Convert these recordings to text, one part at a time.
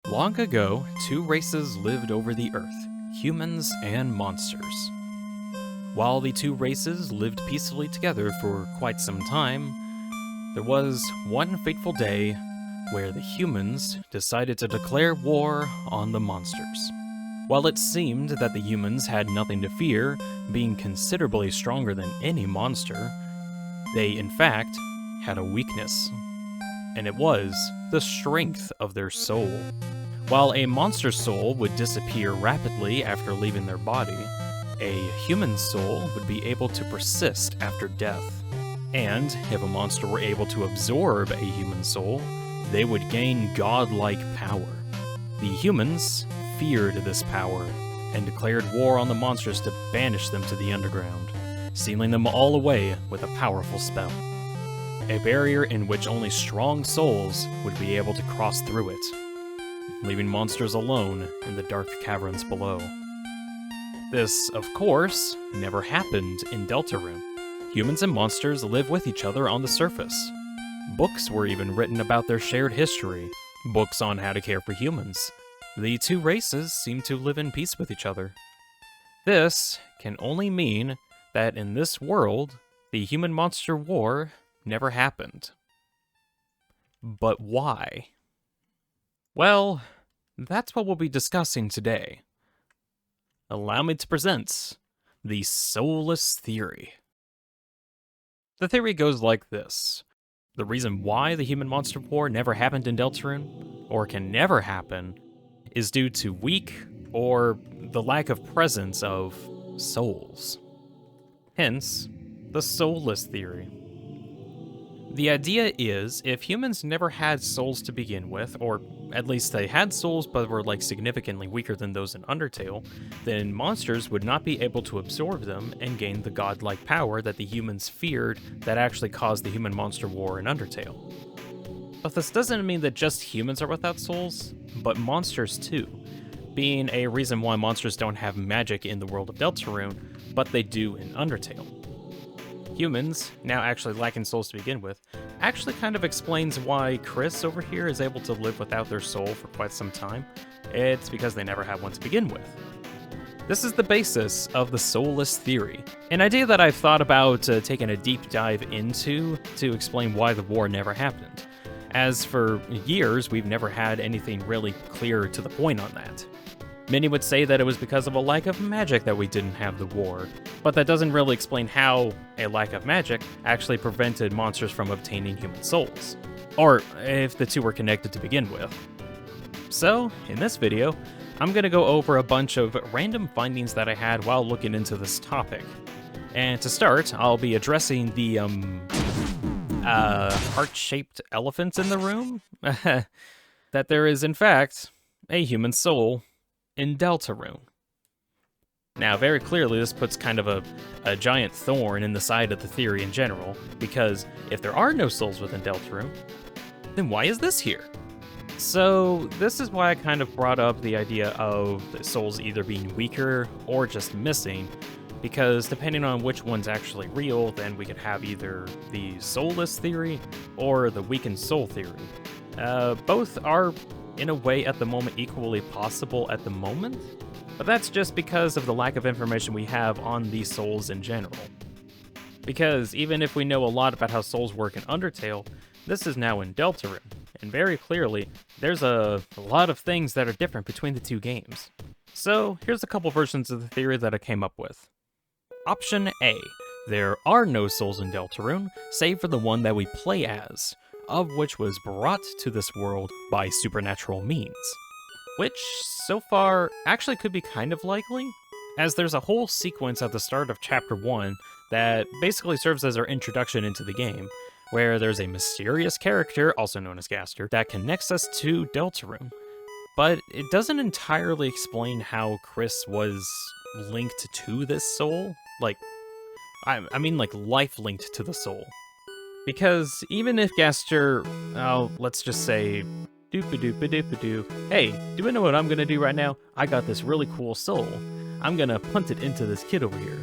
Long ago, two races lived over the earth, humans and monsters. While the two races lived peacefully together for quite some time, there was one fateful day where the humans decided to declare war on the monsters. While it seemed that the humans had nothing to fear, being considerably stronger than any monster, they in fact had a weakness, and it was the strength of their soul. While a monster's soul would disappear rapidly after leaving their body, a human soul would be able to persist after death. And if a monster were able to absorb a human soul, they would gain godlike power. The humans feared this power and declared war on the monsters to banish them to the underground, sealing them all away with a powerful spell. A barrier in which only strong souls would be able to cross through it, leaving monsters alone in the dark caverns below. This, of course, never happened in Deltarune. Humans and monsters live with each other on the surface. Books were even written about their shared history, books on how to care for humans. The two races seem to live in peace with each other. This can only mean that in this world, the human-monster war never happened. But why? Well, that's what we'll be discussing today. Allow me to present the Soulless Theory. The theory goes like this. The reason why the human-monster war never happened in Deltarune, or can never happen, is due to weak, or the lack of presence of, souls. Hence, the Soulless Theory. The idea is, if humans never had souls to begin with, or at least they had souls but were significantly weaker than those in Undertale, then monsters would not be able to absorb them and gain the godlike power that the humans feared that actually caused the human-monster war in Undertale. But this doesn't mean that just humans are without souls, but monsters too, being a reason why monsters don't have magic in the world of Deltarune, but they do in Undertale. Humans, now actually lacking souls to begin with, actually kind of explains why Chris over here is able to live without their soul for quite some time. It's because they never had one to begin with. This is the basis of the Soulless Theory, an idea that I've thought about taking a deep dive into to explain why the war never happened, as for years we've never had anything really clear to the point on that. Many would say that it was because of a lack of magic that we didn't have the war, but that doesn't really explain how a lack of magic actually prevented monsters from obtaining human souls, or if the two were connected to begin with. So, in this video, I'm going to go over a bunch of random findings that I had while looking into this topic. And to start, I'll be addressing the, heart-shaped elephant in the room, that there is, in fact, a human soul in Deltarune. Now, very clearly, this puts kind of a giant thorn in the side of the theory in general, because if there are no souls within Deltarune, then why is this here? So, this is why I kind of brought up the idea of the souls either being weaker or just missing, because depending on which one's actually real, then we could have either the Soulless Theory or the Weakened Soul Theory. Both are in a way at the moment equally possible at the moment, but that's just because of the lack of information we have on these souls in general. Because even if we know a lot about how souls work in Undertale, this is now in Deltarune, and very clearly, there's a lot of things that are different between the two games. So here's a couple versions of the theory that I came up with. Option A. There are no souls in Deltarune, save for the one that we play as, of which was brought to this world by supernatural means. Which, so far, actually could be kind of likely, as there's a whole sequence at the start of Chapter 1 that basically serves as our introduction into the game, where there's a mysterious character, also known as Gaster, that connects us to Deltarune. But it doesn't entirely explain how Chris was linked to this soul. I mean life-linked to the soul. Because even if Gaster, let's just say, doop-a-doop-a-doop-a-doo, hey, do you know what I'm gonna do right now? I got this really cool soul. I'm gonna punt it into this kid over here.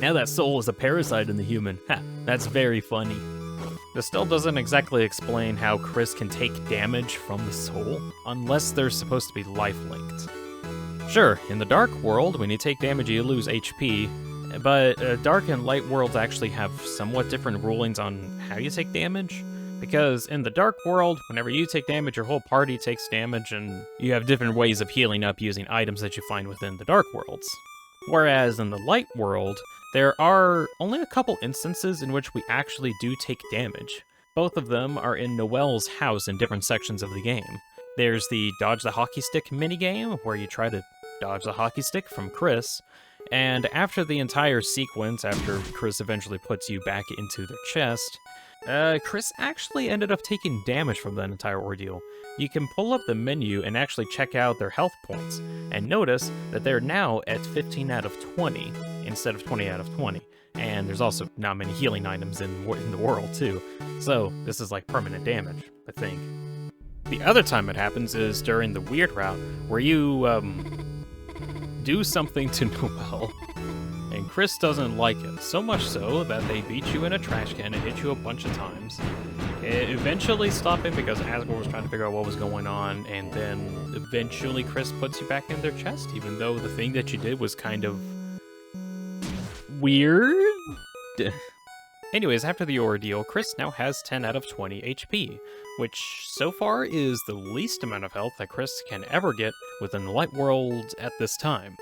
Now that soul is a parasite in the human. Ha, that's very funny. This still doesn't exactly explain how Chris can take damage from the soul, unless they're supposed to be life-linked. Sure, in the Dark World, when you take damage you lose HP, but Dark and Light Worlds actually have somewhat different rulings on how you take damage. Because in the Dark World, whenever you take damage, your whole party takes damage, and you have different ways of healing up using items that you find within the Dark Worlds. Whereas in the Light World, there are only a couple instances in which we actually do take damage. Both of them are in Noelle's house in different sections of the game. There's the Dodge the Hockey Stick minigame, where you try to dodge the hockey stick from Chris, and after the entire sequence, after Chris eventually puts you back into their chest, Chris actually ended up taking damage from that entire ordeal. You can pull up the menu and actually check out their health points, and notice that they're now at 15 out of 20 instead of 20 out of 20. And there's also not many healing items in the world, too. So this is like permanent damage, I think. The other time it happens is during the weird route, where you, do something to Noelle, and Chris doesn't like it, so much so that they beat you in a trash can and hit you a bunch of times. Eventually stopping because Asgore was trying to figure out what was going on, and then eventually Chris puts you back in their chest, even though the thing that you did was kind of weird? Anyways, after the ordeal, Chris now has 10 out of 20 HP, which so far is the least amount of health that Chris can ever get within the Light World at this time.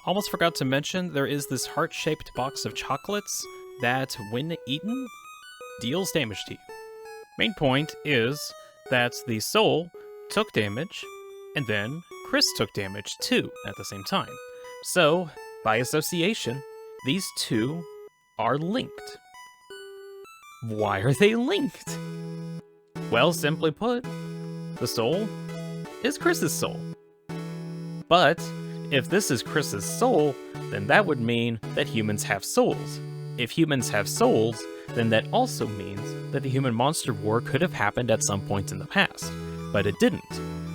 Almost forgot to mention, there is this heart-shaped box of chocolates that, when eaten, deals damage to you. Main point is that the soul took damage, and then Chris took damage too at the same time. So, by association, these two are linked. Why are they linked? Well, simply put, the soul is Chris's soul. But if this is Chris's soul, then that would mean that humans have souls. If humans have souls, then that also means that the human-monster war could have happened at some point in the past, but it didn't.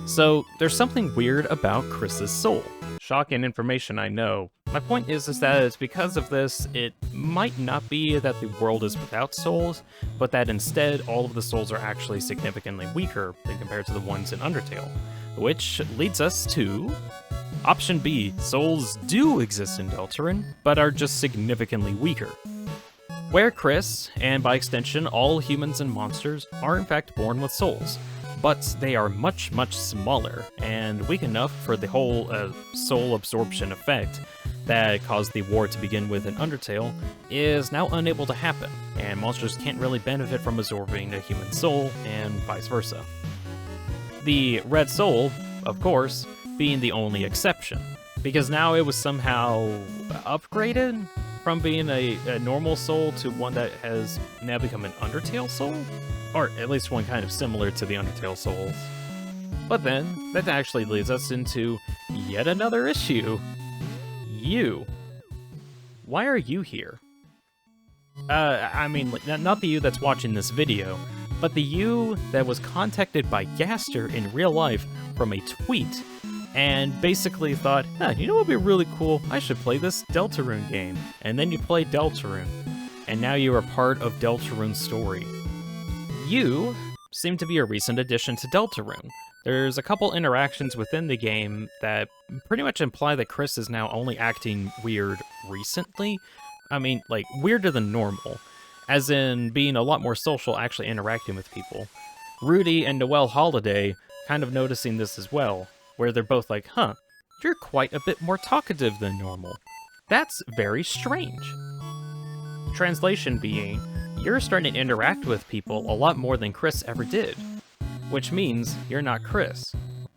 So there's something weird about Chris's soul. Shocking information, I know. My point is that because of this, it might not be that the world is without souls, but that instead all of the souls are actually significantly weaker than compared to the ones in Undertale. Which leads us to option B, souls do exist in Deltarune, but are just significantly weaker. Where Chris, and by extension all humans and monsters, are in fact born with souls, but they are much, much smaller, and weak enough for the whole soul absorption effect that caused the war to begin with in Undertale is now unable to happen, and monsters can't really benefit from absorbing a human soul, and vice versa. The red soul, of course, being the only exception, because now it was somehow upgraded from being a normal soul to one that has now become an Undertale soul? Or at least one kind of similar to the Undertale souls. But then, that actually leads us into yet another issue. You. Why are you here? I mean, not the you that's watching this video, but the you that was contacted by Gaster in real life from a tweet, and basically thought, you know what would be really cool? I should play this Deltarune game. And then you play Deltarune, and now you are part of Deltarune's story. You seem to be a recent addition to Deltarune. There's a couple interactions within the game that pretty much imply that Chris is now only acting weird recently. I mean, like, weirder than normal, as in being a lot more social, actually interacting with people. Rudy and Noelle Holiday kind of noticing this as well, where they're both like, you're quite a bit more talkative than normal. That's very strange. Translation being, you're starting to interact with people a lot more than Chris ever did. Which means you're not Chris.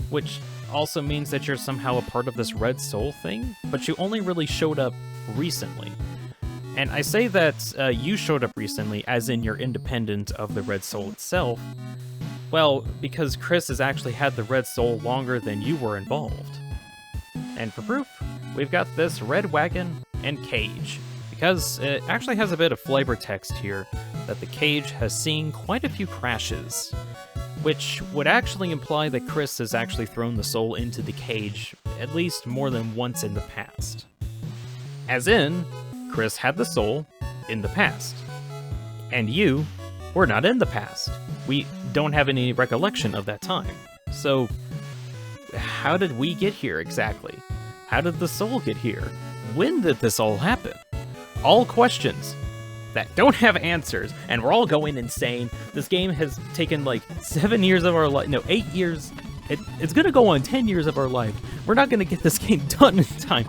Which also means that you're somehow a part of this red soul thing, but you only really showed up recently. And I say that you showed up recently as in you're independent of the red soul itself. Well, because Chris has actually had the red soul longer than you were involved. And for proof, we've got this red wagon and cage, because it actually has a bit of flavor text here that the cage has seen quite a few crashes, which would actually imply that Chris has actually thrown the soul into the cage at least more than once in the past. As in, Chris had the soul in the past, and you We're not in the past. We don't have any recollection of that time. So, how did we get here exactly? How did the soul get here? When did this all happen? All questions that don't have answers, and we're all going insane. This game has taken like 7 years of our life, no, 8 years. It's gonna go on 10 years of our life. We're not gonna get this game done in time.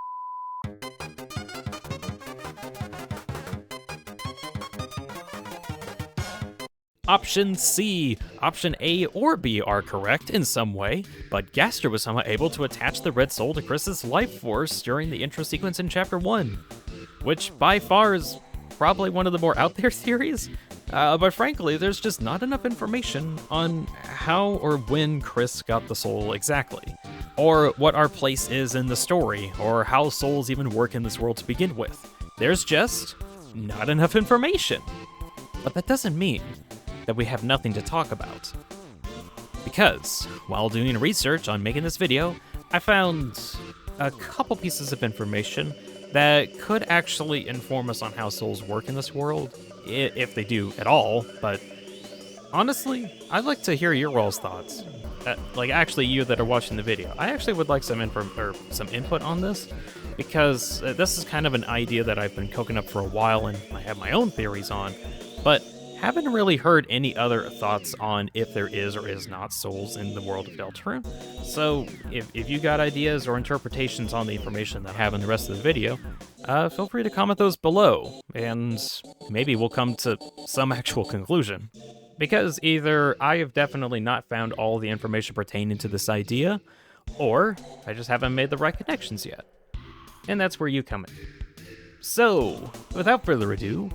Option C, option A or B are correct in some way, but Gaster was somehow able to attach the red soul to Chris's life force during the intro sequence in Chapter 1, which by far is probably one of the more out there theories, but frankly, there's just not enough information on how or when Chris got the soul exactly, or what our place is in the story, or how souls even work in this world to begin with. There's just not enough information. But that doesn't mean that we have nothing to talk about. Because, while doing research on making this video, I found a couple pieces of information that could actually inform us on how souls work in this world, if they do at all, but honestly, I'd like to hear your all's thoughts. Like, actually, you that are watching the video. I actually would like some input on this, because this is kind of an idea that I've been cooking up for a while and I have my own theories on, but haven't really heard any other thoughts on if there is or is not souls in the world of Deltarune. So if you got ideas or interpretations on the information that I have in the rest of the video, feel free to comment those below, and maybe we'll come to some actual conclusion. Because either I have definitely not found all the information pertaining to this idea, or I just haven't made the right connections yet. And that's where you come in. So, without further ado,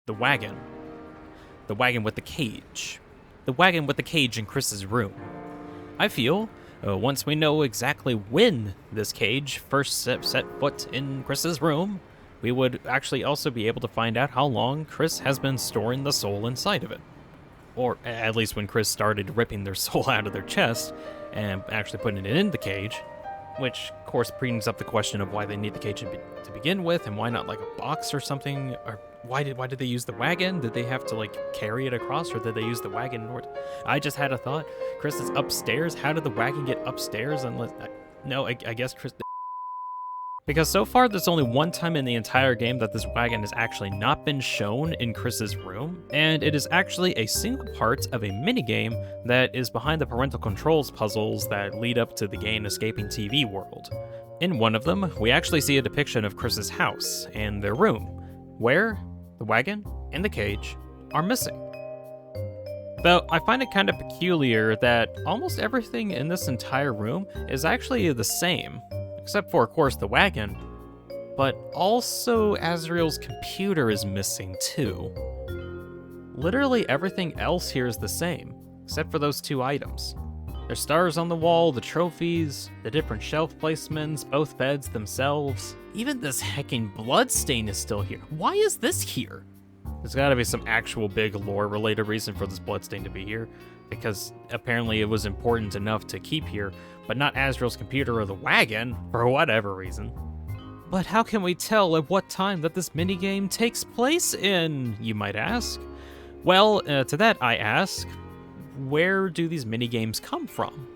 the wagon. The wagon with the cage. The wagon with the cage in Chris's room. I feel, once we know exactly when this cage first set foot in Chris's room, we would actually also be able to find out how long Chris has been storing the soul inside of it. Or at least when Chris started ripping their soul out of their chest and actually putting it in the cage, which of course brings up the question of why they need the cage to begin with, and why not like a box or something, or why did they use the wagon? Did they have to like carry it across, or did they use the wagon in order? I just had a thought. Chris is upstairs. How did the wagon get upstairs? I guess Chris. Because so far, there's only one time in the entire game that this wagon has actually not been shown in Chris's room, and it is actually a single part of a minigame that is behind the parental controls puzzles that lead up to the Gain Escaping TV world. In one of them, we actually see a depiction of Chris's house and their room, where the wagon and the cage are missing. Though I find it kind of peculiar that almost everything in this entire room is actually the same, except for, of course, the wagon, but also Azrael's computer is missing too. Literally everything else here is the same, except for those two items. There's stars on the wall, the trophies, the different shelf placements, both beds themselves. Even this hecking bloodstain is still here. Why is this here? There's gotta be some actual big lore-related reason for this bloodstain to be here, because apparently it was important enough to keep here, but not Azrael's computer or the wagon, for whatever reason. But how can we tell at what time that this minigame takes place in, you might ask? Well, to that I ask, where do these minigames come from?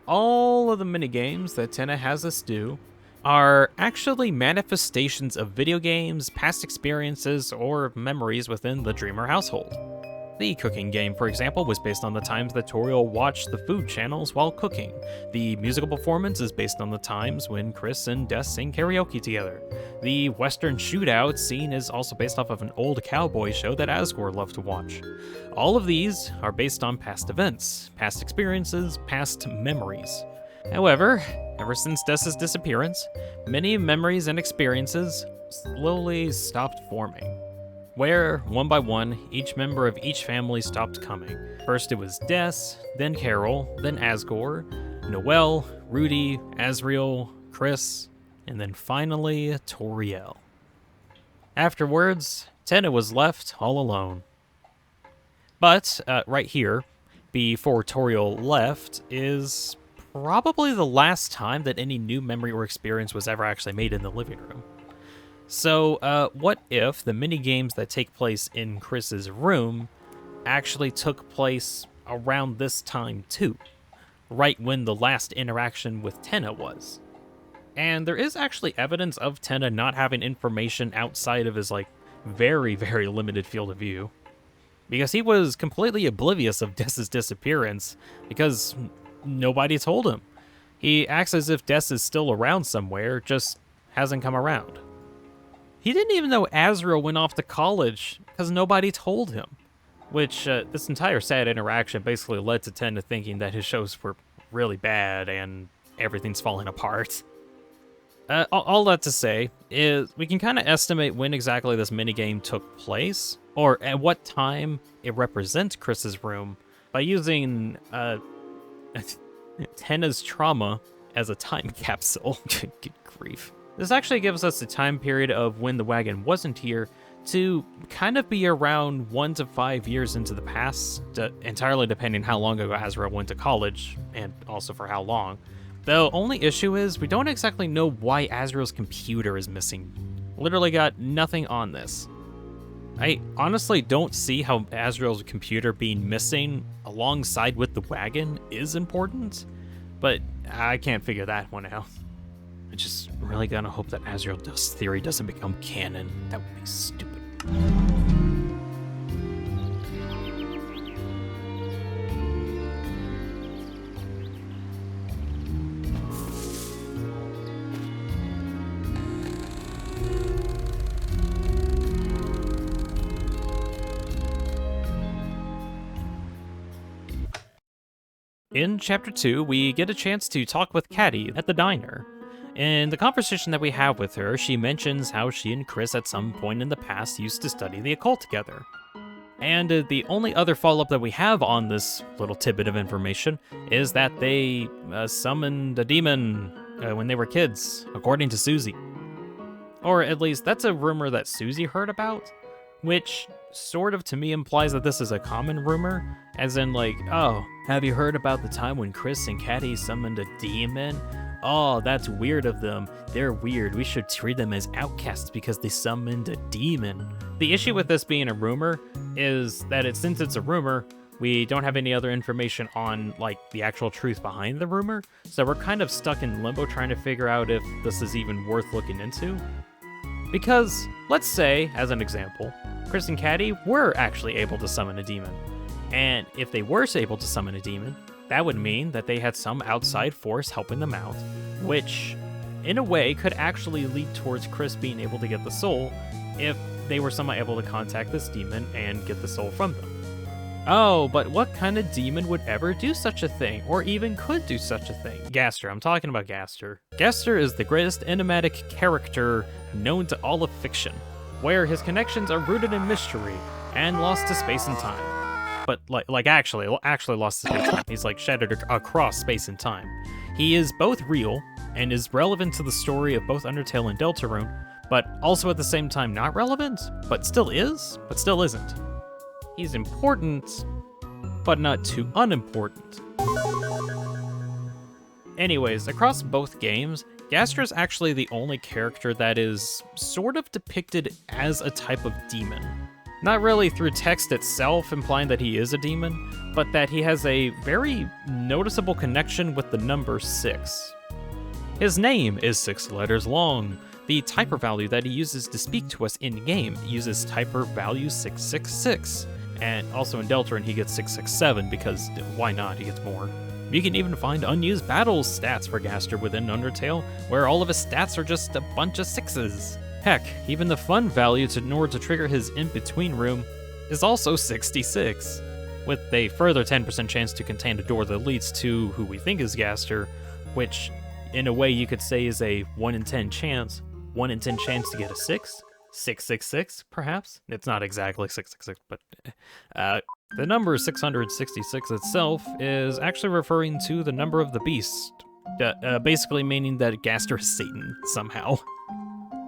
All of the minigames that Tenna has us do are actually manifestations of video games, past experiences, or memories within the Dreamer household. The cooking game, for example, was based on the times that Toriel watched the food channels while cooking. The musical performance is based on the times when Chris and Des sing karaoke together. The Western shootout scene is also based off of an old cowboy show that Asgore loved to watch. All of these are based on past events, past experiences, past memories. However, ever since Des's disappearance, many memories and experiences slowly stopped forming, where, one by one, each member of each family stopped coming. First it was Des, then Carol, then Asgore, Noelle, Rudy, Azrael, Chris, and then finally Toriel. Afterwards, Tenna was left all alone. But right here, before Toriel left, is probably the last time that any new memory or experience was ever actually made in the living room. So what if the mini games that take place in Chris's room actually took place around this time too, right when the last interaction with Tenna was? And there is actually evidence of Tenna not having information outside of his, like, very, very limited field of view. Because he was completely oblivious of Dess's disappearance, because nobody told him. He acts as if Dess is still around somewhere, just hasn't come around. He didn't even know Azrael went off to college, because nobody told him. Which, this entire sad interaction basically led to Tenna thinking that his shows were really bad and everything's falling apart. All that to say is we can kind of estimate when exactly this minigame took place, or at what time it represents Chris's room, by using Tenna's trauma as a time capsule. Good grief. This actually gives us the time period of when the wagon wasn't here to kind of be around 1 to 5 years into the past, entirely depending how long ago Azrael went to college, and also for how long. The only issue is we don't exactly know why Azrael's computer is missing. Literally got nothing on this. I honestly don't see how Azrael's computer being missing alongside with the wagon is important, but I can't figure that one out. I just really gotta hope that Azrael's theory doesn't become canon. That would be stupid. In Chapter 2, we get a chance to talk with Caddy at the diner. In the conversation that we have with her, she mentions how she and Chris at some point in the past used to study the occult together. And the only other follow-up that we have on this little tidbit of information is that they summoned a demon when they were kids, according to Susie. Or at least that's a rumor that Susie heard about, which sort of to me implies that this is a common rumor, as in like, oh, have you heard about the time when Chris and Caddy summoned a demon? Oh, that's weird of them. They're weird. We should treat them as outcasts because they summoned a demon. The issue with this being a rumor is that since it's a rumor, we don't have any other information on like the actual truth behind the rumor, so we're kind of stuck in limbo trying to figure out if this is even worth looking into. Because, let's say, as an example, Chris and Caddy were actually able to summon a demon. And if they were able to summon a demon, that would mean that they had some outside force helping them out, which, in a way, could actually lead towards Chris being able to get the soul if they were somehow able to contact this demon and get the soul from them. Oh, but what kind of demon would ever do such a thing, or even could do such a thing? Gaster, I'm talking about Gaster. Gaster is the greatest enigmatic character known to all of fiction, where his connections are rooted in mystery and lost to space and time. But actually lost to space and time. He's like shattered across space and time. He is both real and is relevant to the story of both Undertale and Deltarune, but also at the same time not relevant, but still is, but still isn't. He's important, but not too unimportant. Anyways, across both games, Gaster is actually the only character that is sort of depicted as a type of demon. Not really through text itself implying that he is a demon, but that he has a very noticeable connection with the number 6. His name is 6 letters long. The typer value that he uses to speak to us in-game uses typer value 666. And also in Deltarune he gets 667 because why not, he gets more. You can even find unused battle stats for Gaster within Undertale, where all of his stats are just a bunch of 6s. Heck, even the fun value in order to trigger his in-between room is also 66, with a further 10% chance to contain a door that leads to who we think is Gaster, which in a way you could say is a 1 in 10 chance. 1 in 10 chance to get a 6? 666, perhaps? It's not exactly 666, but the number 666 itself is actually referring to the number of the beast, basically meaning that Gaster is Satan, somehow.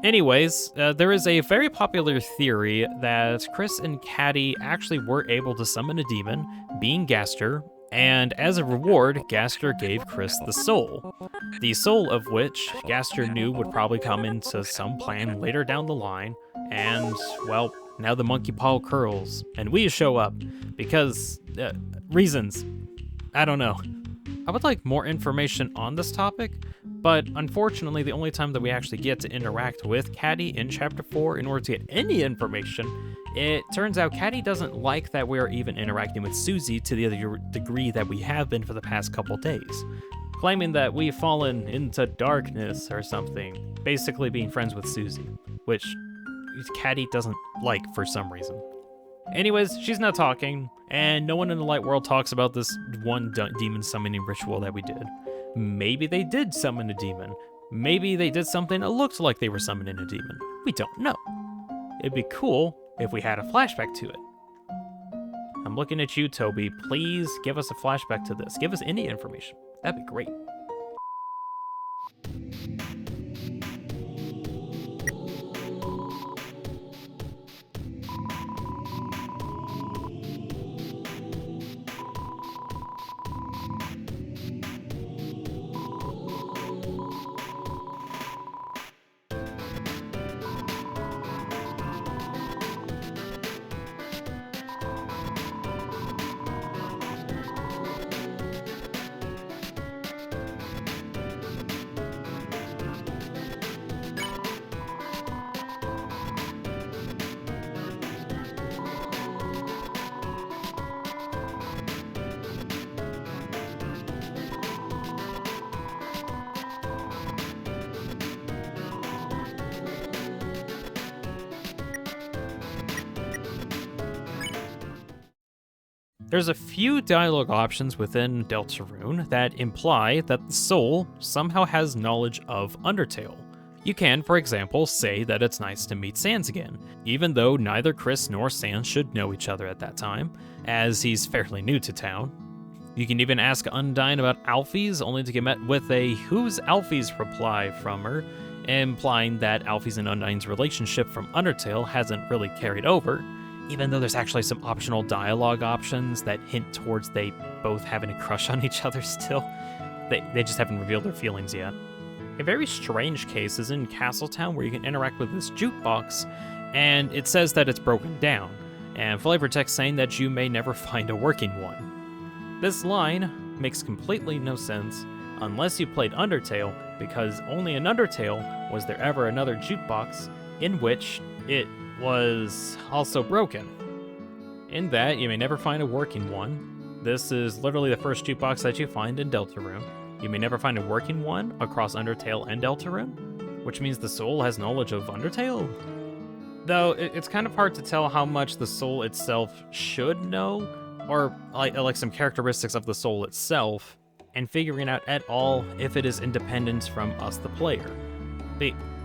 Anyways, there is a very popular theory that Chris and Caddy actually were able to summon a demon, being Gaster, and as a reward, Gaster gave Chris the soul. The soul of which Gaster knew would probably come into some plan later down the line, and, well, now the monkey paw curls, and we show up, because, reasons. I don't know. I would like more information on this topic, but unfortunately the only time that we actually get to interact with Caddy in Chapter 4 in order to get any information, it turns out Caddy doesn't like that we're even interacting with Susie to the other degree that we have been for the past couple days, claiming that we've fallen into darkness or something, basically being friends with Susie, which Caddy doesn't like for some reason. Anyways, she's not talking, and no one in the light world talks about this one demon summoning ritual that we did. Maybe they did summon a demon. Maybe they did something that looked like they were summoning a demon. We don't know. It'd be cool if we had a flashback to it. I'm looking at you, Toby. Please give us a flashback to this. Give us any information. That'd be great. There's a few dialogue options within Deltarune that imply that the soul somehow has knowledge of Undertale. You can, for example, say that it's nice to meet Sans again, even though neither Chris nor Sans should know each other at that time, as he's fairly new to town. You can even ask Undyne about Alphys, only to get met with a "Who's Alphys?" reply from her, implying that Alphys and Undyne's relationship from Undertale hasn't really carried over, even though there's actually some optional dialogue options that hint towards they both having a crush on each other still. They just haven't revealed their feelings yet. A very strange case is in Castletown, where you can interact with this jukebox, and it says that it's broken down, and flavor text saying that you may never find a working one. This line makes completely no sense unless you played Undertale, because only in Undertale was there ever another jukebox in which it was also broken. In that, you may never find a working one. This is literally the first jukebox that you find in Deltarune. You may never find a working one across Undertale and Deltarune, which means the soul has knowledge of Undertale. Though it's kind of hard to tell how much the soul itself should know, or like some characteristics of the soul itself, and figuring out at all if it is independent from us, the player.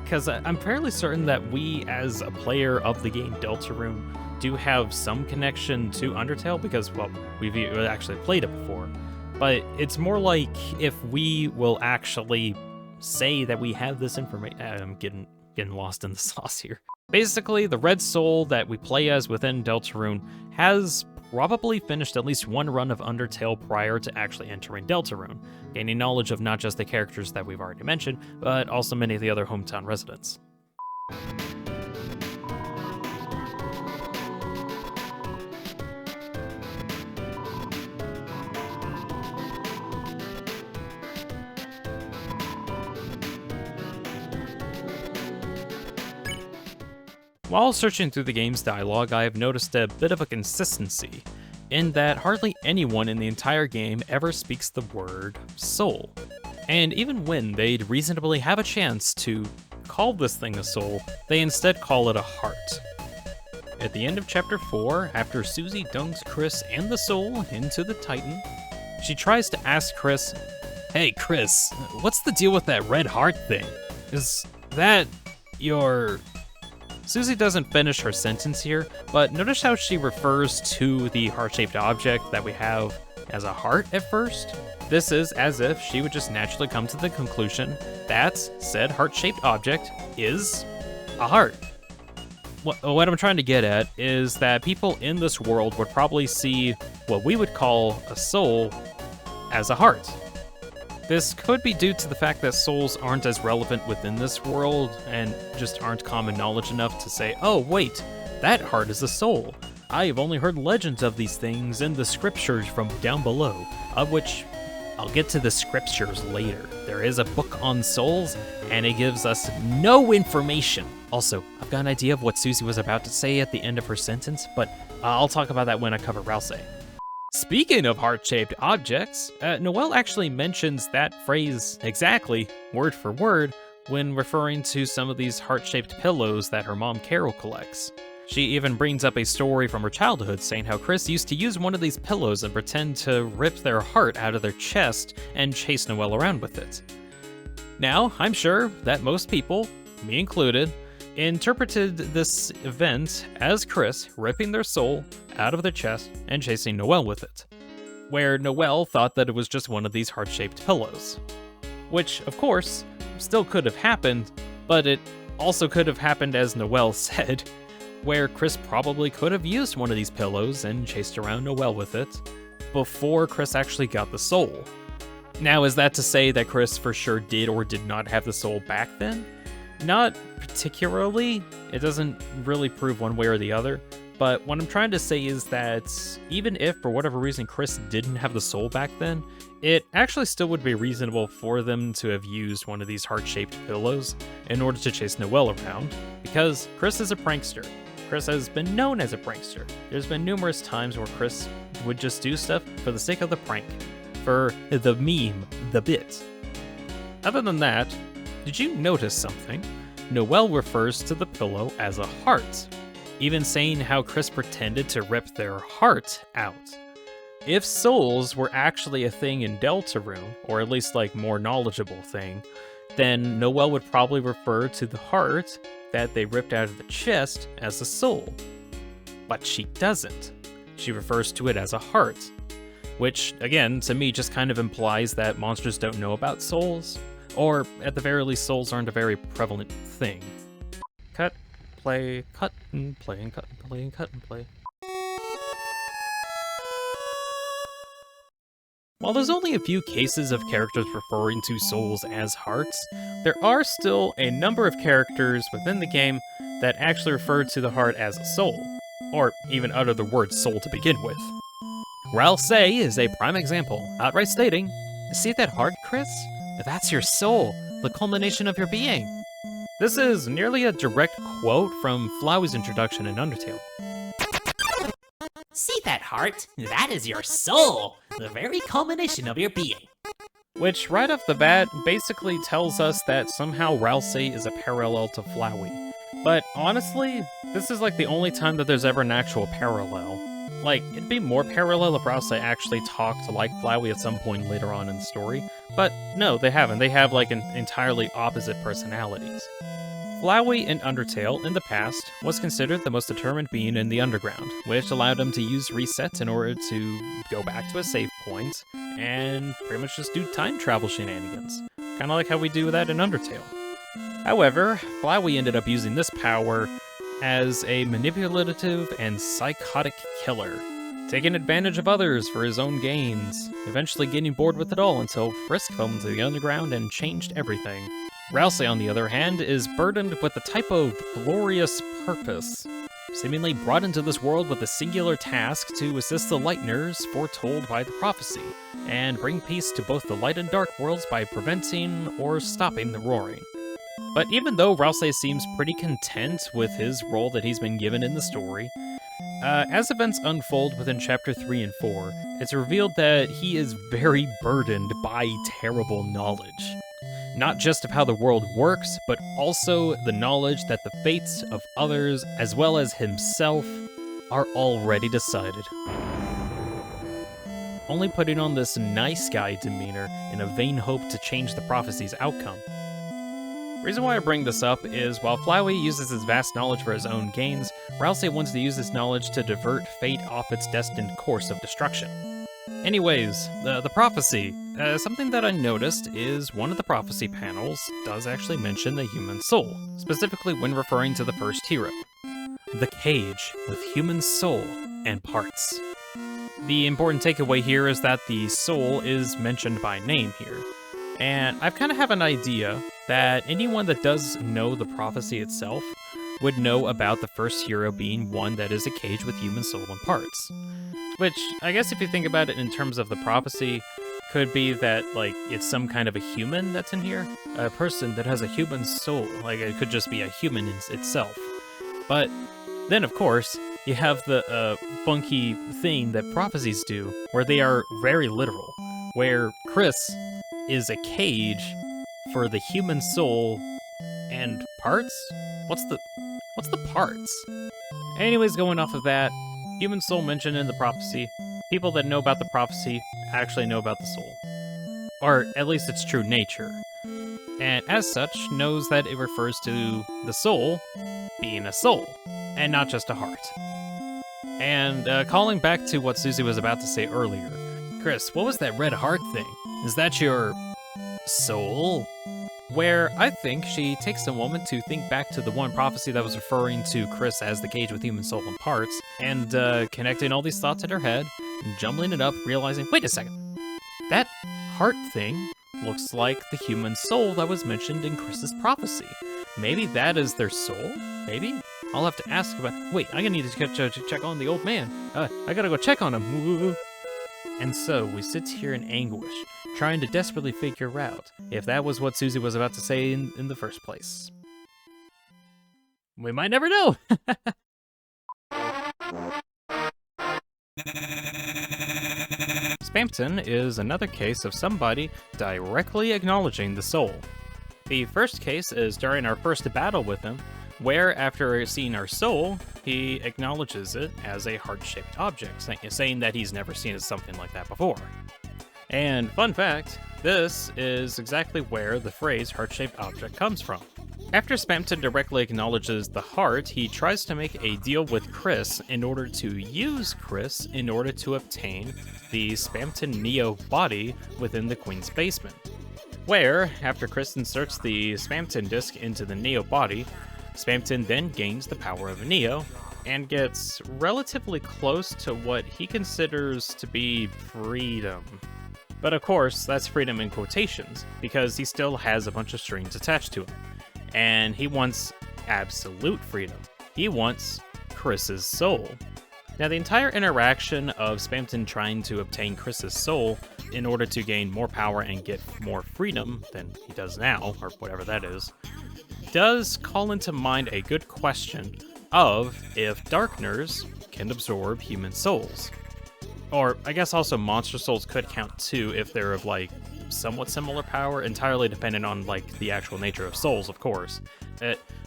Because I'm fairly certain that we, as a player of the game Deltarune, do have some connection to Undertale because, well, we've actually played it before. But it's more like if we will actually say that we have this information. I'm getting lost in the sauce here. Basically, the red soul that we play as within Deltarune has probably finished at least one run of Undertale prior to actually entering Deltarune, gaining knowledge of not just the characters that we've already mentioned, but also many of the other hometown residents. While searching through the game's dialogue, I have noticed a bit of a consistency, in that hardly anyone in the entire game ever speaks the word soul. And even when they'd reasonably have a chance to call this thing a soul, they instead call it a heart. At the end of Chapter 4, after Susie dunks Chris and the soul into the Titan, she tries to ask Chris, "Hey Chris, what's the deal with that red heart thing? Is that your..." Susie doesn't finish her sentence here, but notice how she refers to the heart-shaped object that we have as a heart at first. This is as if she would just naturally come to the conclusion that said heart-shaped object is a heart. What I'm trying to get at is that people in this world would probably see what we would call a soul as a heart. This could be due to the fact that souls aren't as relevant within this world and just aren't common knowledge enough to say, oh wait, that heart is a soul. I have only heard legends of these things in the scriptures from down below, of which I'll get to the scriptures later. There is a book on souls, and it gives us no information. Also, I've got an idea of what Susie was about to say at the end of her sentence, but I'll talk about that when I cover Ralsei. Speaking of heart-shaped objects, Noelle actually mentions that phrase exactly, word for word, when referring to some of these heart-shaped pillows that her mom Carol collects. She even brings up a story from her childhood saying how Chris used to use one of these pillows and pretend to rip their heart out of their chest and chase Noelle around with it. Now, I'm sure that most people, me included, interpreted this event as Chris ripping their soul out of their chest and chasing Noelle with it, where Noelle thought that it was just one of these heart-shaped pillows. Which, of course, still could have happened, but it also could have happened as Noelle said, where Chris probably could have used one of these pillows and chased around Noelle with it before Chris actually got the soul. Now, is that to say that Chris for sure did or did not have the soul back then? Not particularly. It doesn't really prove one way or the other. But what I'm trying to say is that even if, for whatever reason, Chris didn't have the soul back then, it actually still would be reasonable for them to have used one of these heart-shaped pillows in order to chase Noelle around, because Chris is a prankster. Chris has been known as a prankster. There's been numerous times where Chris would just do stuff for the sake of the prank, for the meme, the bit. Other than that, did you notice something? Noelle refers to the pillow as a heart, even saying how Chris pretended to rip their heart out. If souls were actually a thing in Deltarune, or at least like more knowledgeable thing, then Noelle would probably refer to the heart that they ripped out of the chest as a soul. But she doesn't. She refers to it as a heart, which, again, to me just kind of implies that monsters don't know about souls, or at the very least, souls aren't a very prevalent thing. Cut, play, cut and play, and cut and play, and cut and play. While there's only a few cases of characters referring to souls as hearts, there are still a number of characters within the game that actually refer to the heart as a soul, or even utter the word soul to begin with. Ralsei is a prime example, outright stating, "See that heart, Chris? That's your soul, the culmination of your being." This is nearly a direct quote from Flowey's introduction in Undertale. See that heart? That is your soul, the very culmination of your being. Which, right off the bat, basically tells us that somehow Ralsei is a parallel to Flowey. But honestly, this is like the only time that there's ever an actual parallel. Like, it'd be more parallel if Ralsei actually talked like Flowey at some point later on in the story. But no, they haven't. They have like entirely opposite personalities. Flowey in Undertale, in the past, was considered the most determined being in the underground, which allowed him to use resets in order to go back to a save point, and pretty much just do time travel shenanigans. Kinda like how we do that in Undertale. However, Flowey ended up using this power as a manipulative and psychotic killer, taking advantage of others for his own gains, eventually getting bored with it all until Frisk fell into the underground and changed everything. Ralsei, on the other hand, is burdened with a type of glorious purpose, seemingly brought into this world with a singular task to assist the Lightners foretold by the prophecy, and bring peace to both the light and dark worlds by preventing or stopping the roaring. But even though Ralsei seems pretty content with his role that he's been given in the story, as events unfold within Chapter 3 and 4, it's revealed that he is very burdened by terrible knowledge. Not just of how the world works, but also the knowledge that the fates of others, as well as himself, are already decided. Only putting on this nice guy demeanor in a vain hope to change the prophecy's outcome. The reason why I bring this up is while Flowey uses his vast knowledge for his own gains, Ralsei wants to use this knowledge to divert fate off its destined course of destruction. Anyways, the prophecy. Something that I noticed is one of the prophecy panels does actually mention the human soul, specifically when referring to the first hero. The cage with human soul and parts. The important takeaway here is that the soul is mentioned by name here. And I've kind of have an idea that anyone that does know the prophecy itself would know about the first hero being one that is a cage with human soul and parts. Which, I guess if you think about it in terms of the prophecy, could be that, like, it's some kind of a human that's in here. A person that has a human soul. Like, it could just be a human in itself. But then, of course, you have the funky thing that prophecies do, where they are very literal. Where Chris is a cage for the human soul and parts? What's the parts? Anyways, going off of that, human soul mentioned in the prophecy. People that know about the prophecy actually know about the soul. Or at least its true nature. And as such, knows that it refers to the soul being a soul, and not just a heart. And calling back to what Susie was about to say earlier, Chris, what was that red heart thing? Is that your soul? Where I think she takes a moment to think back to the one prophecy that was referring to Chris as the cage with human soul and parts, and connecting all these thoughts in her head, and jumbling it up, realizing, wait a second, that heart thing looks like the human soul that was mentioned in Chris's prophecy. Maybe that is their soul? Maybe? I'll have to ask about, wait, I need to check on the old man. I gotta go check on him. And so we sit here in anguish, trying to desperately figure out if that was what Susie was about to say in the first place. We might never know! SPAMTON is another case of somebody directly acknowledging the soul. The first case is during our first battle with him, where after seeing our soul, he acknowledges it as a heart-shaped object, saying that he's never seen something like that before. And fun fact, this is exactly where the phrase heart-shaped object comes from. After SPAMTON directly acknowledges the heart, he tries to make a deal with Chris in order to use Chris in order to obtain the SPAMTON Neo body within the Queen's basement. Where, after Chris inserts the SPAMTON disc into the Neo body, SPAMTON then gains the power of a Neo, and gets relatively close to what he considers to be freedom. But of course, that's freedom in quotations, because he still has a bunch of strings attached to him. And he wants absolute freedom. He wants Chris's soul. Now, the entire interaction of SPAMTON trying to obtain Chris's soul in order to gain more power and get more freedom than he does now, or whatever that is, does call into mind a good question of if Darkners can absorb human souls. Or, I guess also monster souls could count too if they're of, like, somewhat similar power, entirely dependent on, like, the actual nature of souls, of course.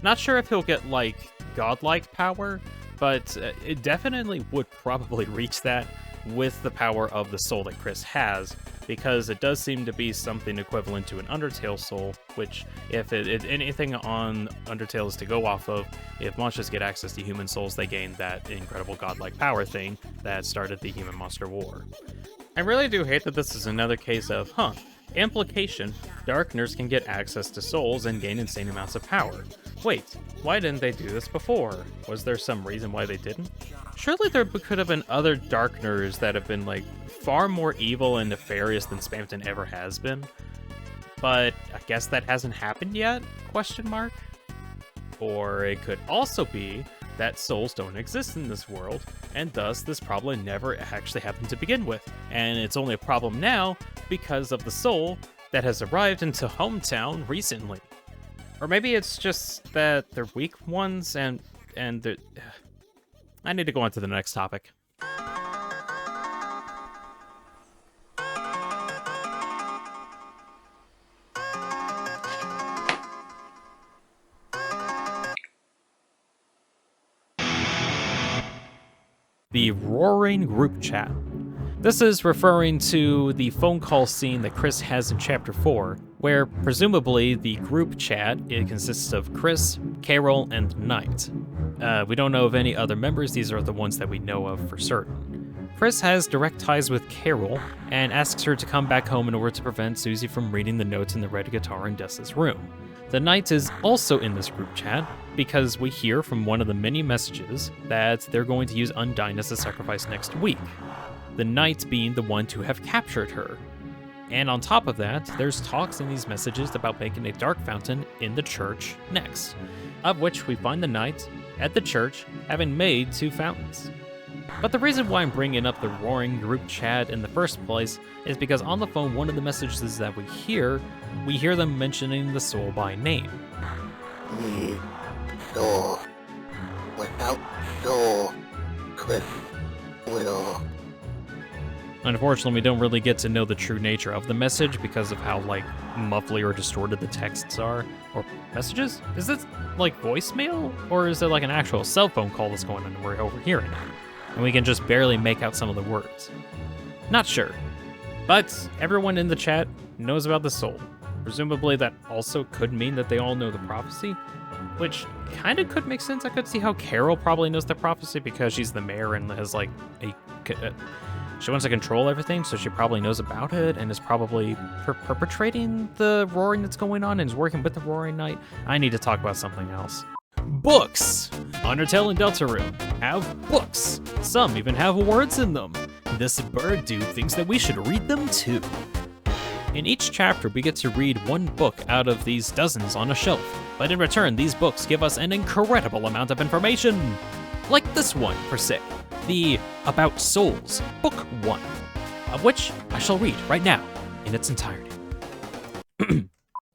Not sure if he'll get, like, godlike power, but it definitely would probably reach that with the power of the soul that Chris has, because it does seem to be something equivalent to an Undertale soul, which, if anything on Undertale is to go off of, if monsters get access to human souls, they gain that incredible godlike power thing that started the Human Monster War. I really do hate that this is another case of, implication, Darkners can get access to souls and gain insane amounts of power. Wait, why didn't they do this before? Was there some reason why they didn't? Surely there could have been other Darkners that have been, like, far more evil and nefarious than SPAMTON ever has been. But I guess that hasn't happened yet? Question mark? Or it could also be that souls don't exist in this world, and thus this problem never actually happened to begin with, and it's only a problem now because of the soul that has arrived into Hometown recently. Or maybe it's just that they're weak ones, and they're... I need to go on to the next topic. The roaring group chat. This is referring to the phone call scene that Chris has in Chapter 4, where presumably the group chat, it consists of Chris, Carol, and Knight. We don't know of any other members, these are the ones that we know of for certain. Chris has direct ties with Carol and asks her to come back home in order to prevent Susie from reading the notes in the red guitar in Dessa's room. The Knight is also in this group chat because we hear from one of the many messages that they're going to use Undyne as a sacrifice next week, the Knight being the one to have captured her. And on top of that, there's talks in these messages about making a dark fountain in the church next, of which we find the Knight at the church having made 2 fountains. But the reason why I'm bringing up the roaring group chat in the first place is because on the phone, one of the messages that we hear them mentioning the soul by name. Soul. Without soul, Chris will. Unfortunately, we don't really get to know the true nature of the message because of how, like, muffly or distorted the texts are. Or messages? Is this, like, voicemail? Or is it, like, an actual cell phone call that's going on and we're overhearing it? And we can just barely make out some of the words. Not sure. But everyone in the chat knows about the soul. Presumably that also could mean that they all know the prophecy, which kind of could make sense. I could see how Carol probably knows the prophecy because she's the mayor and has, like, she wants to control everything, so she probably knows about it and is probably perpetrating the roaring that's going on and is working with the Roaring Knight. I need to talk about something else. Books! Undertale and Deltarune have books. Some even have words in them. This bird dude thinks that we should read them too. In each chapter, we get to read one book out of these dozens on a shelf, but in return, these books give us an incredible amount of information. Like this one, per se, the About Souls, Book 1, of which I shall read right now in its entirety.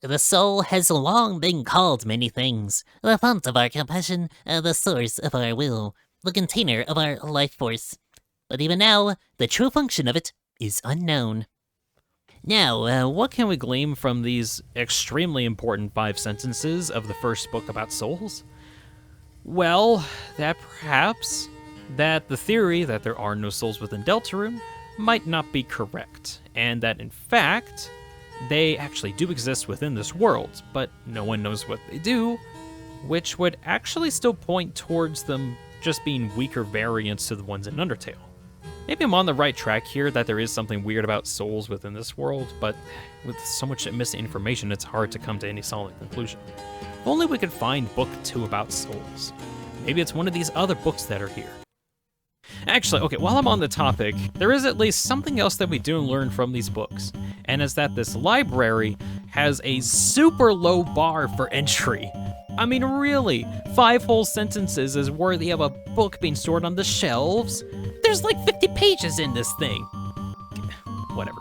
The soul has long been called many things. The font of our compassion, the source of our will, the container of our life force. But even now, the true function of it is unknown. Now, what can we glean from these extremely important 5 sentences of the first book about souls? Well, that perhaps that the theory that there are no souls within Deltarune might not be correct, and that in fact, they actually do exist within this world, but no one knows what they do, which would actually still point towards them just being weaker variants to the ones in Undertale. Maybe I'm on the right track here that there is something weird about souls within this world, but with so much misinformation, it's hard to come to any solid conclusion. If only we could find Book 2 about souls. Maybe it's one of these other books that are here. Actually, okay, while I'm on the topic, there is at least something else that we do learn from these books, and is that this library has a super low bar for entry. I mean, really, 5 whole sentences is worthy of a book being stored on the shelves? There's like 50 pages in this thing. Whatever.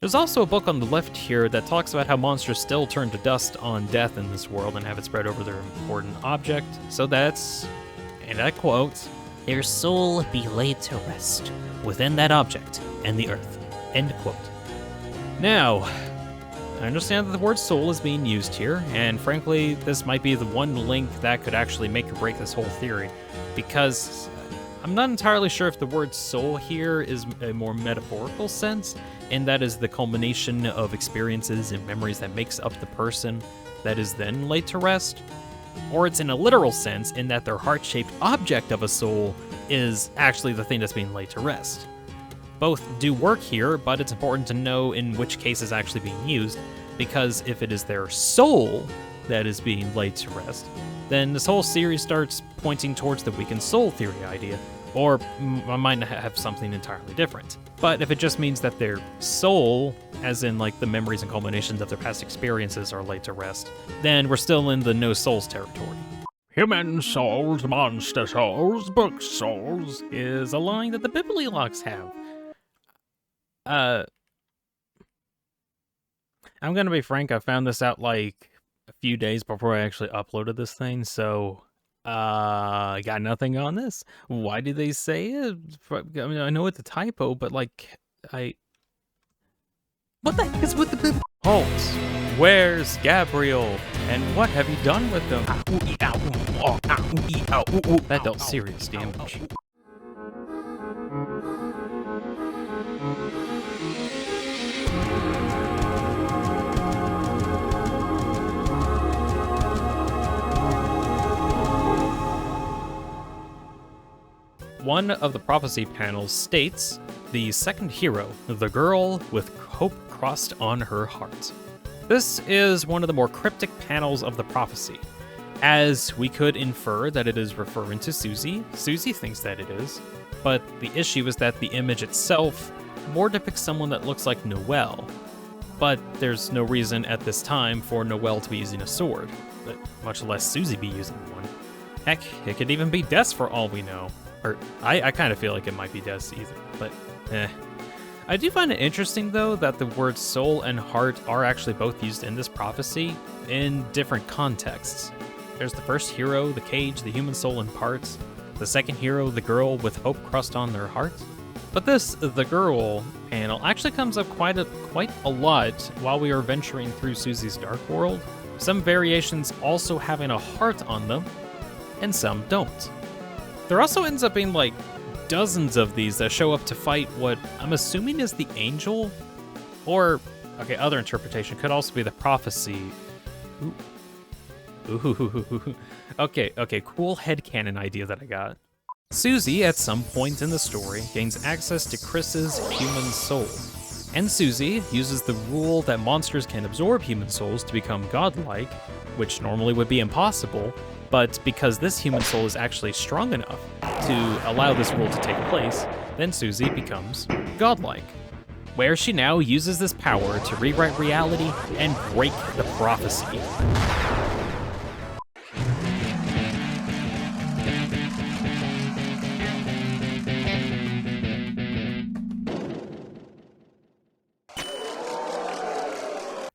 There's also a book on the left here that talks about how monsters still turn to dust on death in this world and have it spread over their important object. So that's, and I quote, "Their soul be laid to rest within that object and the earth." End quote. Now, I understand that the word soul is being used here, and frankly, this might be the one link that could actually make or break this whole theory, because I'm not entirely sure if the word soul here is a more metaphorical sense, and that is the culmination of experiences and memories that makes up the person that is then laid to rest, or it's in a literal sense in that their heart-shaped object of a soul is actually the thing that's being laid to rest. Both do work here, but it's important to know in which case is actually being used, because if it is their soul that is being laid to rest, then this whole series starts pointing towards the weakened soul theory idea, or I might have something entirely different. But if it just means that their soul, as in like the memories and culminations of their past experiences, are laid to rest, then we're still in the no souls territory. Human souls, monster souls, book souls is a line that the Bibliox have. I'm gonna be frank, I found this out like a few days before I actually uploaded this thing, so I got nothing on this. Why did they say it? I mean, I know it's a typo, but like, what the heck is with the Bibliox? Holmes, where's Gabriel? And what have you done with them? That dealt serious damage. one of the prophecy panels states, "The second hero, the girl with hope crossed on her heart." This is one of the more cryptic panels of the prophecy, as we could infer that it is referring to Susie. Susie thinks that it is, but the issue is that the image itself more depicts someone that looks like Noelle, but there's no reason at this time for Noelle to be using a sword, but much less Susie be using one. Heck, it could even be Des for all we know. Or, I kind of feel like it might be Des either, but eh. I do find it interesting, though, that the words soul and heart are actually both used in this prophecy in different contexts. There's the first hero, the cage, the human soul in parts. The second hero, the girl with hope crossed on their heart. But this, the girl panel, actually comes up quite a lot while we are venturing through Susie's dark world. Some variations also having a heart on them, and some don't. There also ends up being like dozens of these that show up to fight what I'm assuming is the angel, or, okay, other interpretation could also be the prophecy. Ooh. Okay, cool headcanon idea that I got. Susie, at some point in the story, gains access to Chris's human soul. And Susie uses the rule that monsters can absorb human souls to become godlike, which normally would be impossible, but because this human soul is actually strong enough to allow this rule to take place, then Susie becomes godlike, where she now uses this power to rewrite reality and break the prophecy.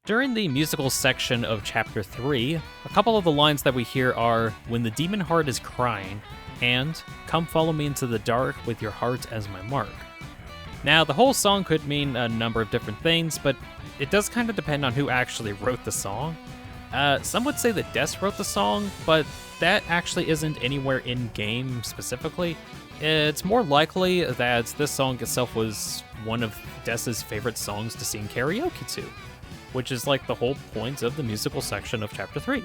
During the musical section of Chapter 3, a couple of the lines that we hear are, "When the demon heart is crying," and "Come follow me into the dark with your heart as my mark." Now, the whole song could mean a number of different things, but it does kind of depend on who actually wrote the song. Some would say that Des wrote the song, but that actually isn't anywhere in-game specifically. It's more likely that this song itself was one of Des's favorite songs to sing karaoke to, which is like the whole point of the musical section of Chapter 3.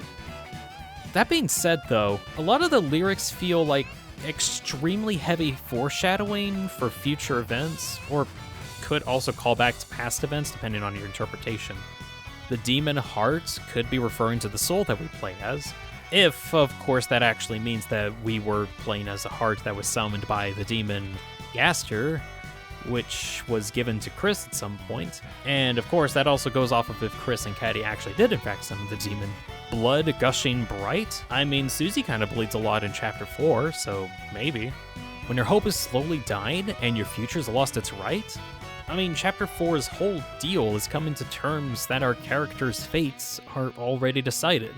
That being said, though, a lot of the lyrics feel like extremely heavy foreshadowing for future events, or could also call back to past events depending on your interpretation. The demon heart could be referring to the soul that we play as, if, of course, that actually means that we were playing as a heart that was summoned by the demon Gaster, which was given to Chris at some point. And of course, that also goes off of if Chris and Caddy actually did in fact summon the demon. Blood gushing bright? I mean, Susie kind of bleeds a lot in Chapter 4, so maybe. When your hope is slowly dying and your future's lost its right? I mean, Chapter 4's whole deal is coming to terms that our characters' fates are already decided.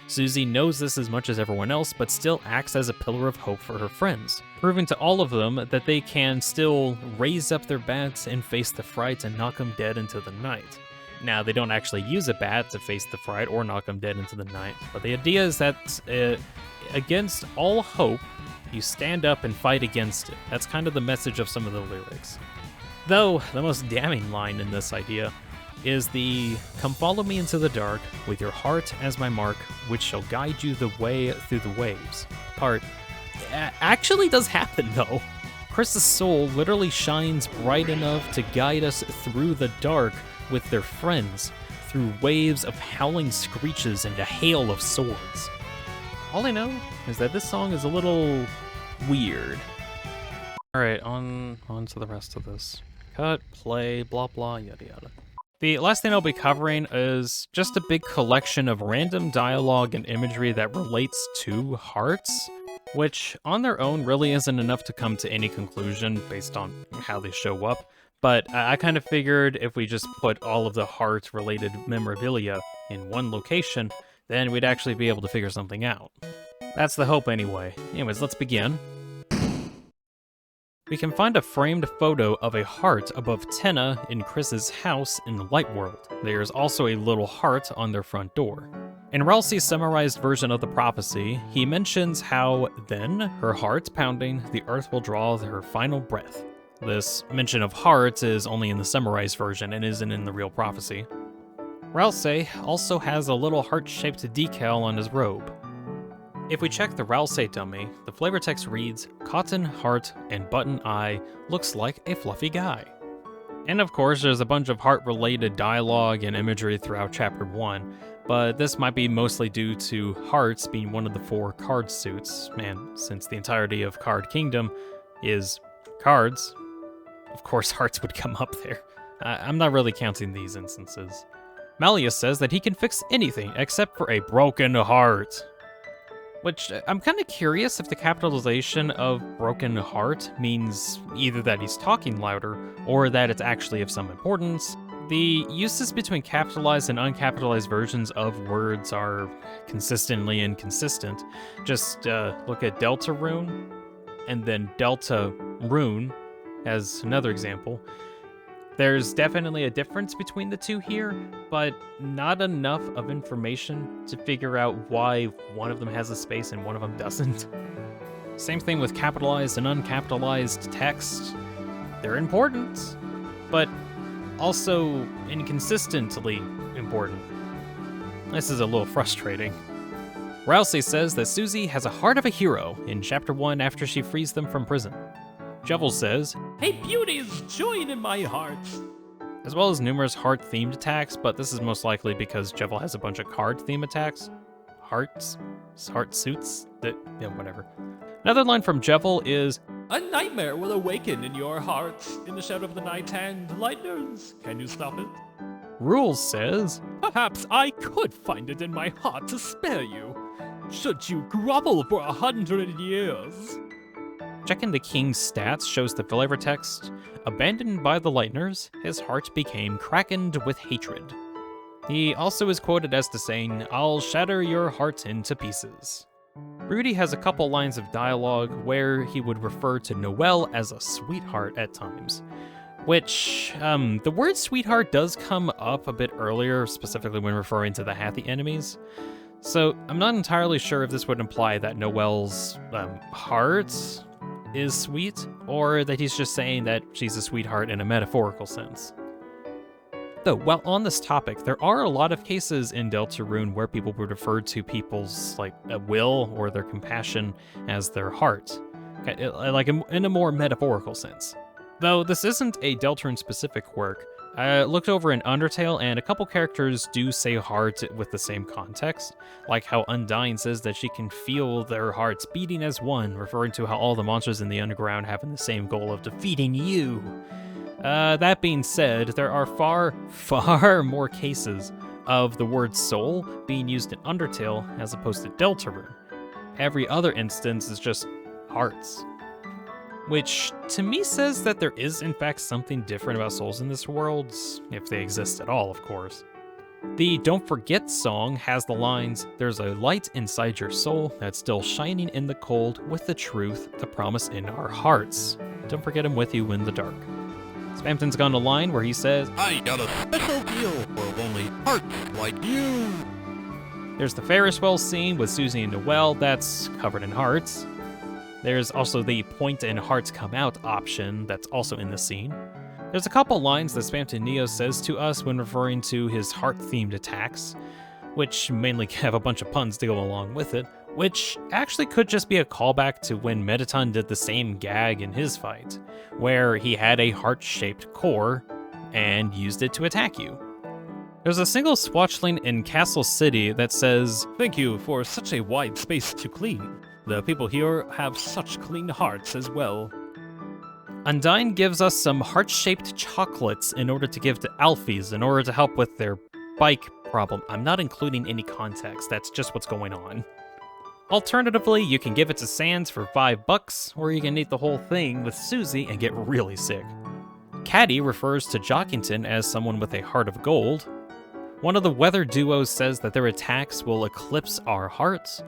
Susie knows this as much as everyone else, but still acts as a pillar of hope for her friends, proving to all of them that they can still raise up their bats and face the fright and knock them dead into the night. Now, they don't actually use a bat to face the fright or knock them dead into the night, but the idea is that against all hope, you stand up and fight against it. That's kind of the message of some of the lyrics. Though, the most damning line in this idea is the "Come follow me into the dark with your heart as my mark, which shall guide you the way through the waves" part. Actually does happen, though. Chris's soul literally shines bright enough to guide us through the dark with their friends, through waves of howling screeches and a hail of swords. All I know is that this song is a little weird. Alright, on to the rest of this. Cut, play, blah blah, yada yada. The last thing I'll be covering is just a big collection of random dialogue and imagery that relates to hearts, which on their own really isn't enough to come to any conclusion based on how they show up, but I kind of figured if we just put all of the heart-related memorabilia in one location, then we'd actually be able to figure something out. That's the hope anyway. Anyways, let's begin. We can find a framed photo of a heart above Tenna in Chris's house in the Light World. There's also a little heart on their front door. In Ralsei's summarized version of the prophecy, he mentions how, then, her heart pounding, the earth will draw her final breath. This mention of heart is only in the summarized version and isn't in the real prophecy. Ralsei also has a little heart-shaped decal on his robe. If we check the Ralsei dummy, the flavor text reads, "Cotton, heart, and button eye looks like a fluffy guy." And of course, there's a bunch of heart-related dialogue and imagery throughout Chapter 1, but this might be mostly due to hearts being one of the 4 card suits, and since the entirety of Card Kingdom is cards, of course hearts would come up there. I'm not really counting these instances. Malleus says that he can fix anything except for a broken heart. Which, I'm kind of curious if the capitalization of broken heart means either that he's talking louder, or that it's actually of some importance. The uses between capitalized and uncapitalized versions of words are consistently inconsistent. Just look at Deltarune, and then Deltarune as another example. There's definitely a difference between the two here, but not enough of information to figure out why one of them has a space and one of them doesn't. Same thing with capitalized and uncapitalized text. They're important, but also inconsistently important. This is a little frustrating. Ralsei says that Susie has a heart of a hero in Chapter 1 after she frees them from prison. Jevel says, "Hey beauties, join in my heart!" as well as numerous heart-themed attacks, but this is most likely because Jevel has a bunch of card-theme attacks. Heart suits? Whatever. Another line from Jevel is, "A nightmare will awaken in your heart in the shadow of the night, and lightners, can you stop it?" Rules says, "Perhaps I could find it in my heart to spare you, should you grovel for 100 years." Checking the king's stats shows the flavor text, "Abandoned by the Lightners, his heart became crackened with hatred." He also is quoted as to saying, "I'll shatter your heart into pieces." Rudy has a couple lines of dialogue where he would refer to Noelle as a sweetheart at times, which, the word sweetheart does come up a bit earlier, specifically when referring to the Hathy enemies. So I'm not entirely sure if this would imply that Noelle's heart is sweet, or that he's just saying that she's a sweetheart in a metaphorical sense. Though, while on this topic, there are a lot of cases in Deltarune where people would refer to people's, will or their compassion as their heart, in a more metaphorical sense. Though this isn't a Deltarune-specific work, I looked over in Undertale, and a couple characters do say heart with the same context, like how Undyne says that she can feel their hearts beating as one, referring to how all the monsters in the underground have the same goal of defeating you. That being said, there are far, far more cases of the word soul being used in Undertale as opposed to Deltarune. Every other instance is just hearts. Which, to me, says that there is, in fact, something different about souls in this world, if they exist at all, of course. The Don't Forget song has the lines, "There's a light inside your soul that's still shining in the cold with the truth, the promise in our hearts. Don't forget him with you in the dark." SPAMTON's gone a line where he says, "I got a special deal for lonely hearts like you." There's the Ferris wheel scene with Susie and Noelle that's covered in hearts. There's also the point and hearts come out option that's also in the scene. There's a couple lines that SPAMTON Neo says to us when referring to his heart-themed attacks, which mainly have a bunch of puns to go along with it, which actually could just be a callback to when Mettaton did the same gag in his fight, where he had a heart-shaped core and used it to attack you. There's a single swatchling in Castle City that says, "Thank you for such a wide space to clean. The people here have such clean hearts as well." Undyne gives us some heart-shaped chocolates in order to give to Alphys in order to help with their bike problem. I'm not including any context, that's just what's going on. Alternatively, you can give it to Sans for $5, or you can eat the whole thing with Susie and get really sick. Caddy refers to Jockington as someone with a heart of gold. One of the weather duos says that their attacks will eclipse our hearts.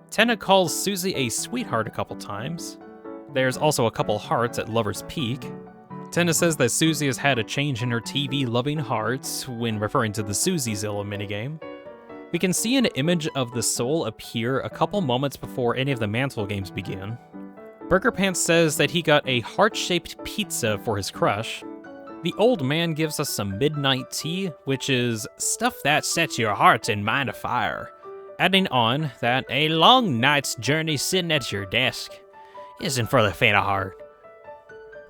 Tenna calls Susie a sweetheart a couple times. There's also a couple hearts at Lover's Peak. Tenna says that Susie has had a change in her TV-loving hearts when referring to the Susiezilla minigame. We can see an image of the soul appear a couple moments before any of the Mantle games begin. Burger Pants says that he got a heart-shaped pizza for his crush. The old man gives us some midnight tea, which is stuff that sets your heart and mind afire. Adding on that a long night's journey sitting at your desk isn't for the faint of heart.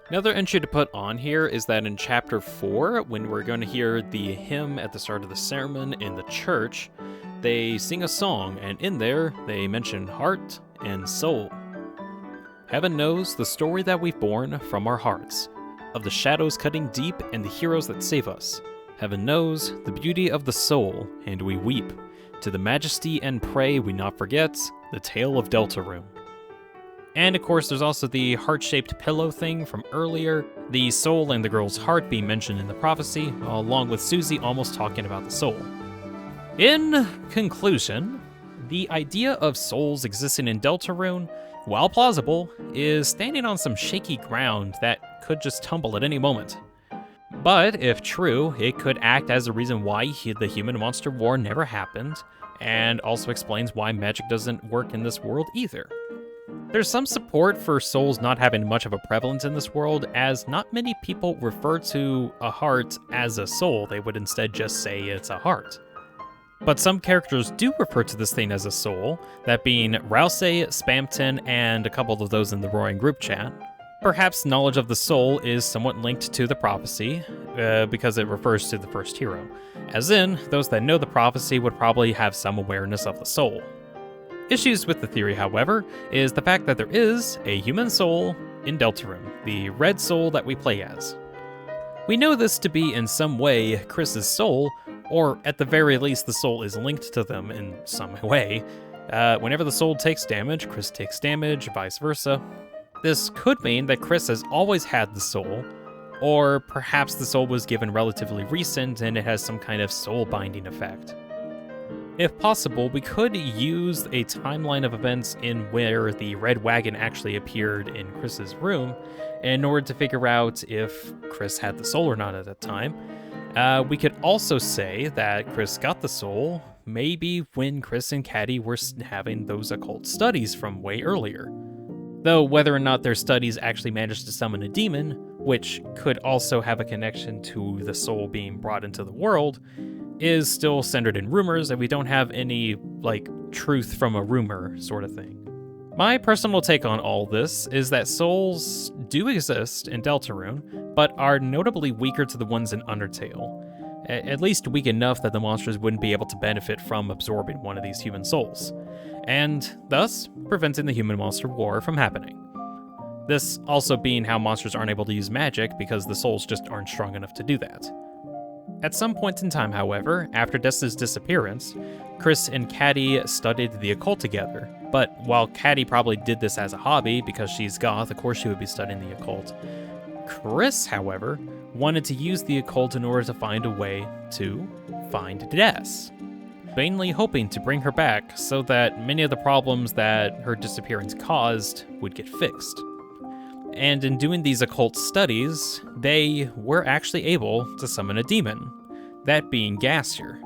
Another entry to put on here is that in chapter 4, when we're going to hear the hymn at the start of the sermon in the church, they sing a song, and in there, they mention heart and soul. Heaven knows the story that we've borne from our hearts, of the shadows cutting deep and the heroes that save us. Heaven knows the beauty of the soul, and we weep. To the majesty and pray we not forget the tale of Deltarune. And of course, there's also the heart-shaped pillow thing from earlier, the soul and the girl's heart being mentioned in the prophecy, along with Susie almost talking about the soul. In conclusion, the idea of souls existing in Deltarune, while plausible, is standing on some shaky ground that could just tumble at any moment. But if true, it could act as a reason why the human-monster war never happened, and also explains why magic doesn't work in this world either. There's some support for souls not having much of a prevalence in this world, as not many people refer to a heart as a soul. They would instead just say it's a heart. But some characters do refer to this thing as a soul, that being Ralsei, SPAMTON, and a couple of those in the Roaring group chat. Perhaps knowledge of the soul is somewhat linked to the prophecy, because it refers to the first hero. As in, those that know the prophecy would probably have some awareness of the soul. Issues with the theory, however, is the fact that there is a human soul in Deltarune, the red soul that we play as. We know this to be in some way Chris's soul, or at the very least the soul is linked to them in some way. Whenever the soul takes damage, Chris takes damage, vice versa. This could mean that Chris has always had the soul, or perhaps the soul was given relatively recent and it has some kind of soul binding effect. If possible, we could use a timeline of events in where the red wagon actually appeared in Chris's room in order to figure out if Chris had the soul or not at that time. We could also say that Chris got the soul maybe when Chris and Caddy were having those occult studies from way earlier. Though whether or not their studies actually managed to summon a demon, which could also have a connection to the soul being brought into the world, is still centered in rumors, and we don't have any, truth from a rumor sort of thing. My personal take on all this is that souls do exist in Deltarune, but are notably weaker to the ones in Undertale. At least weak enough that the monsters wouldn't be able to benefit from absorbing one of these human souls, and thus preventing the human-monster war from happening. This also being how monsters aren't able to use magic because the souls just aren't strong enough to do that. At some point in time, however, after Dessa's disappearance, Chris and Caddy studied the occult together, but while Caddy probably did this as a hobby because she's goth, of course she would be studying the occult. Chris, however, wanted to use the occult in order to find a way to find Des, vainly hoping to bring her back so that many of the problems that her disappearance caused would get fixed. And in doing these occult studies, they were actually able to summon a demon, that being Gassier,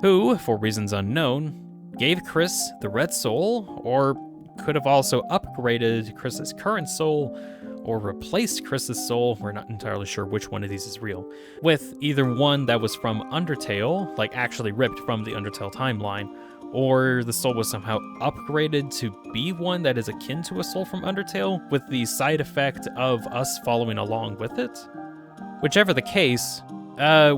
who, for reasons unknown, gave Chris the red soul, or could have also upgraded Chris's current soul, or replaced Chris's soul, we're not entirely sure which one of these is real, with either one that was from Undertale, actually ripped from the Undertale timeline, or the soul was somehow upgraded to be one that is akin to a soul from Undertale, with the side effect of us following along with it. Whichever the case,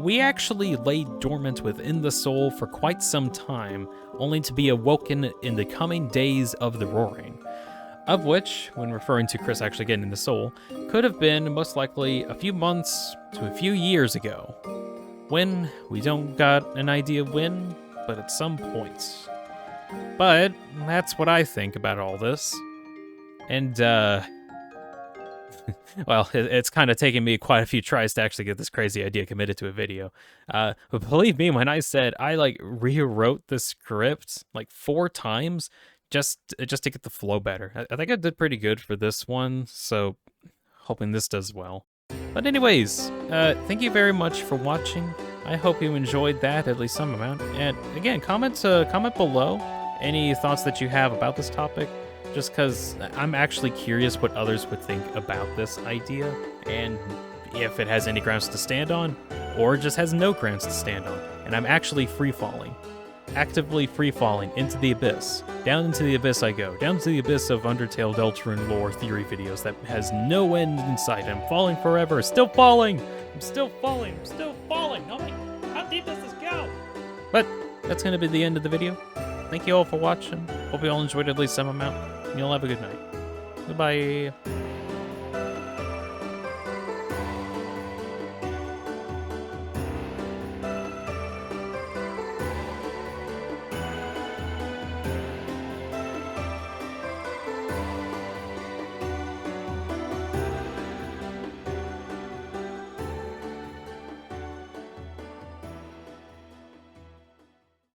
we actually lay dormant within the soul for quite some time, only to be awoken in the coming days of the Roaring. Of which, when referring to Chris actually getting the soul, could have been most likely a few months to a few years ago. When? We don't got an idea when, but at some point. But that's what I think about all this. And, well, it's kind of taken me quite a fey tries to actually get this crazy idea committed to a video. But believe me, when I said I, rewrote the script, 4 times, just to get the flow better. I think I did pretty good for this one, so hoping this does well. But anyways, thank you very much for watching. I hope you enjoyed that, at least some amount. And again, comment below any thoughts that you have about this topic, just because I'm actually curious what others would think about this idea, and if it has any grounds to stand on, or just has no grounds to stand on, and I'm actually free-falling. actively free-falling into the abyss. Down into the abyss I go. Down to the abyss of Undertale Deltarune lore theory videos that has no end in sight. I'm falling forever. Still falling! I'm still falling! I'm still falling! Oh my... How deep does this go? But that's going to be the end of the video. Thank you all for watching. Hope you all enjoyed at least some amount. And you'll have a good night. Goodbye.